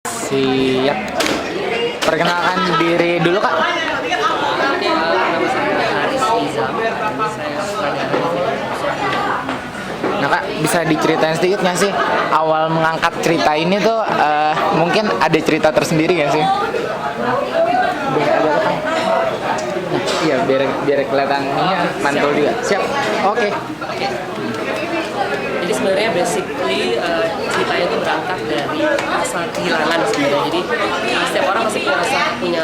Siap. Perkenalkan diri dulu Kak. Nama saya Haris Nizam, saya sutradara. Nah Kak, bisa diceritain sedikit nggak sih awal mengangkat cerita ini tuh mungkin ada cerita tersendiri nggak sih? Biar agak ketang. Nah, iya biar kelihatan ini mantul juga. Siap. Oke. Jadi sebenarnya basically ceritanya itu berangkat dari rasa kehilangan sebenarnya. Jadi setiap orang pasti punya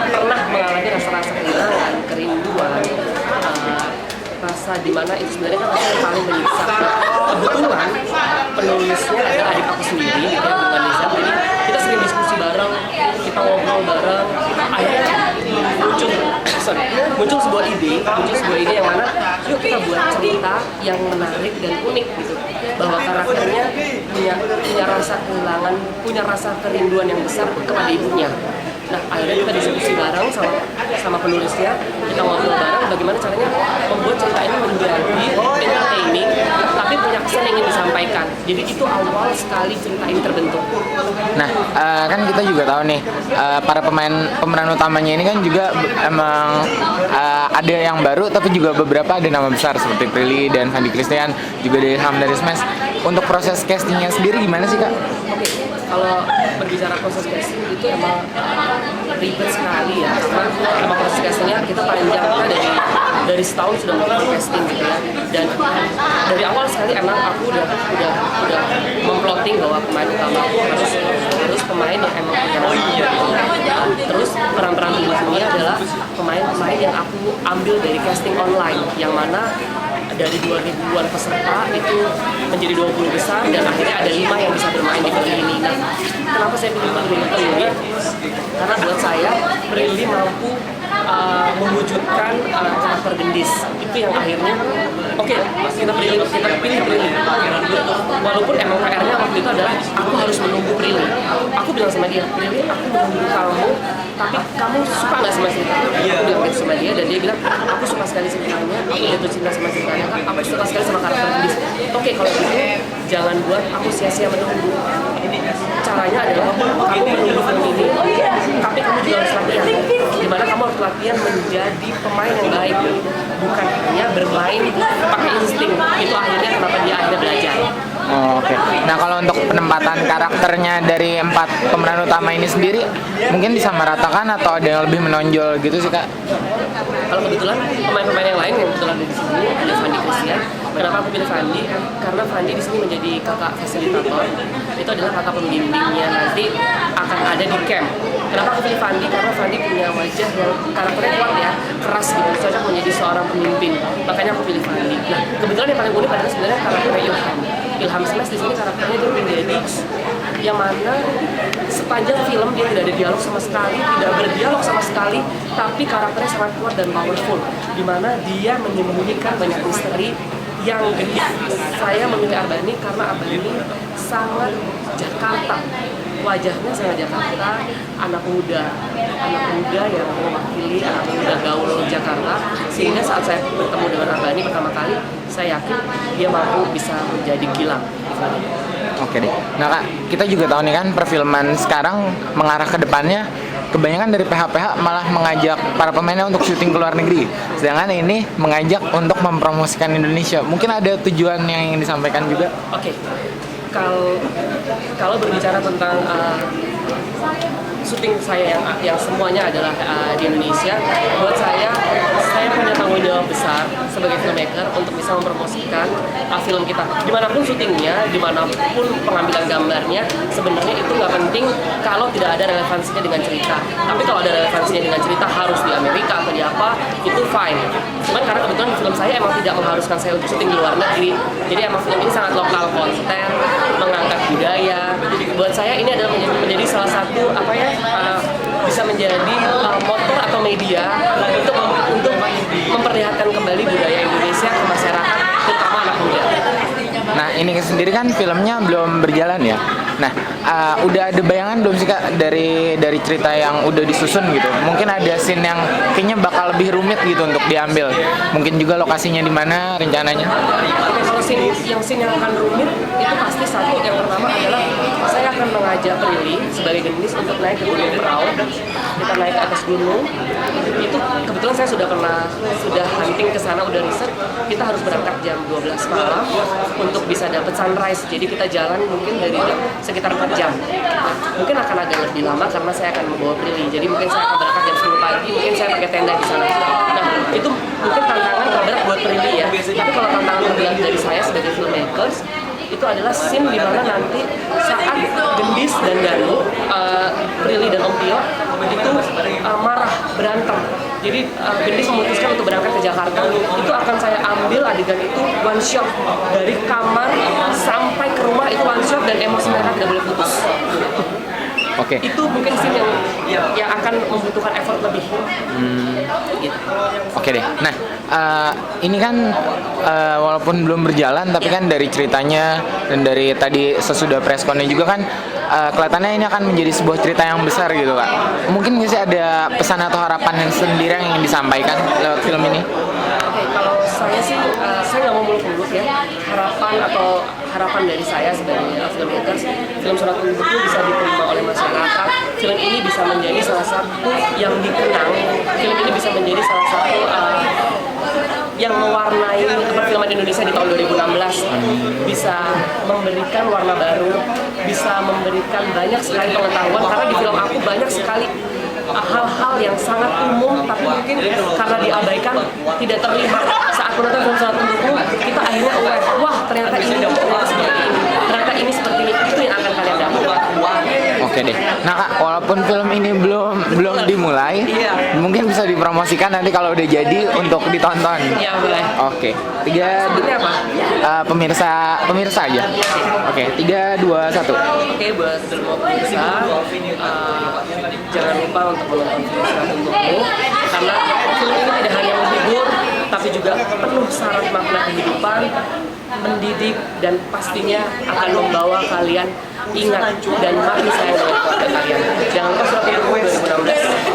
pernah mengalami rasa-rasa kehilangan, kerinduan, rasa dimana itu sebenarnya kan rasa yang paling menyiksa. Kebetulan penulisnya adalah adik aku sendiri, gitu ya, bukan Nizam. Jadi kita sering diskusi bareng, kita ngobrol bareng. Akhirnya muncul sebuah ide yang mana yuk kita buat cerita yang menarik dan unik gitu, bahwa karakternya punya rasa kehilangan, punya rasa kerinduan yang besar kepada ibunya. Nah, akhirnya kita diskusi bareng sama penulisnya, kita ngobrol bareng bagaimana caranya membuat cerita ini menjadi entertaining tapi punya kesan yang ingin disampaikan. Jadi itu awal sekali cerita ini terbentuk. Nah, kan kita juga tahu nih para pemeran utamanya ini kan juga emang ada yang baru, tapi juga beberapa ada nama besar seperti Prilly dan Fandi Christian, juga dari Ilham dari Smash. Untuk proses castingnya sendiri gimana sih Kak? Oke, kalau berbicara proses casting itu emang ribet sekali ya, karena emang proses castingnya kita panjang, kita dari setahun sudah melakukan casting gitu ya. Dan dari awal sekali emang aku udah memplotting bahwa pemain utama aku harus pemain yang emang punya terus peran-peran tubuhnya adalah pemain-pemain yang aku ambil dari casting online, yang mana dari 2.000-an peserta itu menjadi 20 besar dan akhirnya ada 5 yang bisa bermain di film ini. Nah, kenapa saya pilih Prilly? Karena buat saya Prilly mampu mewujudkan karakter gendis itu yang akhirnya kita pilih Prilly. Walaupun emang PR-nya waktu itu adalah aku harus menunggu Prilly. Aku bilang sama dia, Prilly, aku menunggu kamu, tapi kamu suka nggak sama cerita? Aku bilang gitu sama dia dan dia bilang, aku suka sekali ceritanya, aku jatuh cinta sama ceritanya, aku suka sekali sama karakter gendis. Oke, kalau gitu jangan buat aku sia-sia menunggu. Caranya adalah kamu menunggu film ini, tapi kamu juga harus latihan. Dimana kamu harus latihan menjadi pemain yang baik, bukan hanya bermain pakai insting. Itu akhirnya kenapa dia akhirnya belajar. Oh, oke. Nah, kalau untuk penempatan karakternya dari 4 pemeran utama ini sendiri, mungkin disamaratakan atau ada yang lebih menonjol gitu sih Kak? Kalau kebetulan pemain-pemain yang lain yang kebetulan ada di sini ada Fandi Christian. Kenapa aku pilih Fandi? Karena Fandi di sini menjadi kakak fasilitator. Itu adalah kakak pembimbingnya nanti akan ada di camp. Kenapa aku pilih Fandi? Karena Fandi punya wajah yang karakternya kuat ya, keras gitu, cocok menjadi seorang pemimpin. Makanya aku pilih Fandi. Nah, kebetulan yang paling unik adalah sebenarnya karakternya Ilham Smash di sini karakternya itu menjadi yang mana sepanjang film dia tidak ada dialog sama sekali, tidak berdialog sama sekali, tapi karakternya sangat kuat dan powerful, di mana dia menyembunyikan banyak misteri yang gede. Saya memilih Arbani karena Arbani sangat Jakarta, wajahnya sangat Jakarta, anak muda yang mewakili anak muda gaul Jakarta, sehingga saat saya bertemu dengan Arbani pertama kali, saya yakin dia mampu bisa menjadi Gilang. Oke deh. Nah Kak, kita juga tahu nih kan perfilman sekarang mengarah ke depannya kebanyakan dari PH-PH malah mengajak para pemainnya untuk syuting ke luar negeri. Sedangkan ini mengajak untuk mempromosikan Indonesia. Mungkin ada tujuan yang ingin disampaikan juga? Oke. Kalau berbicara tentang syuting saya yang semuanya adalah di Indonesia, buat saya punya tanggung jawab besar sebagai filmmaker untuk bisa mempromosikan film kita. Dimanapun syutingnya, dimanapun pengambilan gambarnya, sebenarnya itu nggak penting kalau tidak ada relevansinya dengan cerita. Tapi kalau ada relevansinya dengan cerita, harus di Amerika atau di apa, itu fine. Cuman karena kebetulan film saya emang tidak mengharuskan saya untuk syuting di luar negeri, jadi emang film ini sangat lokal konten, mengangkat budaya. Buat saya ini adalah menjadi salah satu bisa menjadi motor atau media untuk memperlihatkan kembali budaya Indonesia ke masyarakat, terutama anak muda. Nah, ini sendiri kan filmnya belum berjalan ya. Nah, udah ada bayangan belum sih Kak dari cerita yang udah disusun gitu? Mungkin ada scene yang kayaknya bakal lebih rumit gitu untuk diambil. Mungkin juga lokasinya di mana rencananya? Oke, kalau scene yang akan rumit itu pasti satu, yang pertama adalah saya akan mengajak Prilly sebagai gendis untuk naik ke Gunung Prau. Kita naik ke atas gunung. Itu kebetulan saya sudah hunting ke sana, udah riset. Kita harus berangkat jam 12 malam untuk bisa dapat sunrise. Jadi kita jalan mungkin dari sekitar 4 jam. Nah, mungkin akan agak lebih lama karena saya akan membawa Prilly. Jadi mungkin saya akan berangkat jam 10 pagi, mungkin saya pakai tenda di sana. Nah, itu mungkin tantangan terberat buat Prilly ya. Tapi kalau tantangan terberat dari saya sebagai filmmakers, itu adalah scene di mana nanti saat Gendis dan Danu, Prilly dan Om Tio itu marah, berantem. Jadi Gendis memutuskan untuk berangkat ke Jakarta. Itu akan saya ambil adegan itu one shot dari kamar sampai ke rumah, itu one shot dan emosi mereka tidak boleh putus. Oke. Itu mungkin scene yang akan membutuhkan effort lebih. Gitu. Oke deh. Nah, ini kan walaupun belum berjalan, tapi kan dari ceritanya dan dari tadi sesudah pressconnya juga kan kelihatannya ini akan menjadi sebuah cerita yang besar gitu Kak. Mungkin nggak sih ada pesan atau harapan yang sendiri yang ingin disampaikan lewat film ini? Oke, kalau saya sih, saya nggak mau muluk-muluk ya. Harapan dari saya sebagai filmmakers, film Surat Penduduk itu bisa diterima oleh masyarakat. Film ini bisa menjadi salah satu yang dikenang. Film ini bisa menjadi salah satu yang mewarnai perfilman Indonesia di tahun 2016. Bisa memberikan warna baru, bisa memberikan banyak sekali pengetahuan, karena di film aku banyak sekali hal-hal yang sangat umum tapi mungkin karena diabaikan tidak terlihat. Saat menonton film Surat Penduduk, kita akhirnya aware, wah ternyata ini seperti ini, ternyata ini seperti ini. Itu yang akan kalian dapat. Oke deh. Nah Kak, walaupun film ini belum dimulai, mungkin bisa dipromosikan nanti kalau udah jadi untuk ditonton. Iya boleh. Oke. 3 Sebutnya apa? pemirsa aja. Oke, 3 2 1. Oke, buat semua pemirsa, jangan lupa untuk menonton film Surat Penduduk, karena film ini tidak hanya menghibur, tapi juga penuh syarat makna kehidupan, mendidik, dan pastinya akan membawa kalian ingat dan mati sayang dengan keluarga kalian. Jangan lupa Surat Penduduk 2016.